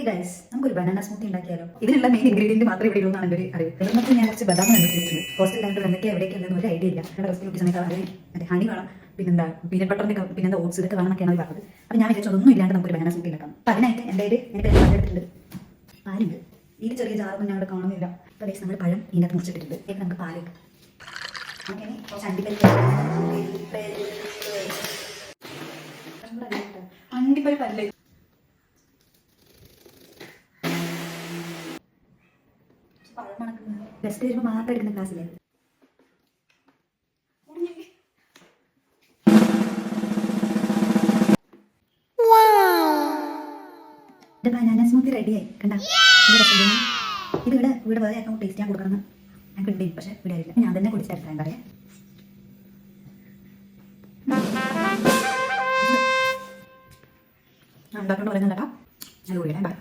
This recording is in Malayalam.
ഗൈസ്, നമുക്കൊരു ബനാന സ്മൂത്തി ഉണ്ടാക്കിയാലോ? ഇതിനുള്ള മെയിൻ ഇൻഗ്രീഡിയന്റ് മാത്രമേ ഇവിടെ ഉള്ളൂ എന്നാണ് എൻ്റെ ഒരു അറിവ്. എന്നിട്ട് ഞാൻ കുറച്ച് ബദാം കണ്ടുപിടിച്ചിട്ടുണ്ട്. ഹോസ്റ്റലിലായിട്ട് എന്തൊക്കെ എവിടേക്കുള്ളതെന്ന് ഒരു ഐഡിയ ഇല്ല. ഇവിടെ റെസിപ്പി കുട്ടി സമയത്ത് വളരെ മറ്റേ ഹണി വേണം, പിന്നെന്താ പീനട്ട് ബട്ടറിൻ്റെ പിന്നെന്താ ഓട്സ് ഇതൊക്കെ വേണമെന്നൊക്കെയാണ് പറഞ്ഞത്. അപ്പോൾ ഞാൻ വിചാരിച്ചു അതൊന്നും ഇല്ലാണ്ട് നമുക്കൊരു ബനാന സ്മൂത്തി ഉണ്ടാക്കാം. അപ്പോൾ അതിനായിട്ട് എൻ്റെ കയ്യിൽ എനിക്ക് പാലെടുത്തിട്ടുണ്ട്, പാലുണ്ട്. ഈ ചെറിയ ജാറൊന്നും ഞങ്ങൾ കാണുന്നില്ല. അപ്പോൾ ഗൈസ്, നമ്മൾ പഴം ഇതിനകത്ത് മുറിച്ചിട്ടിട്ടുണ്ട്. ഇതിന് നമുക്ക് പാല് അങ്ങനെ കുറച്ച് അണ്ടിപ്പരിപ്പല്ലേ ഗസ്റ്റ് വരുമ്പോൾ മാത്രം എടുക്കുന്ന ക്ലാസ്സിലെ ബനാന സ്മൂത്തി റെഡിയായി. കണ്ട ഇത് ഇവിടെ വേറെ ആക്കാൻ ടേസ്റ്റ് ചെയ്യാൻ കൊടുക്കണം ഞങ്ങൾക്ക് ഉണ്ട്, പക്ഷേ ഇവിടെ ആയില്ല. ഞാൻ തന്നെ കുടിച്ചെടുക്കാം. എന്താ പറയുക, ഉണ്ടാക്കൊണ്ട് പറയുന്നുണ്ടോ? ഞാൻ കൂടിയാ. ബൈ.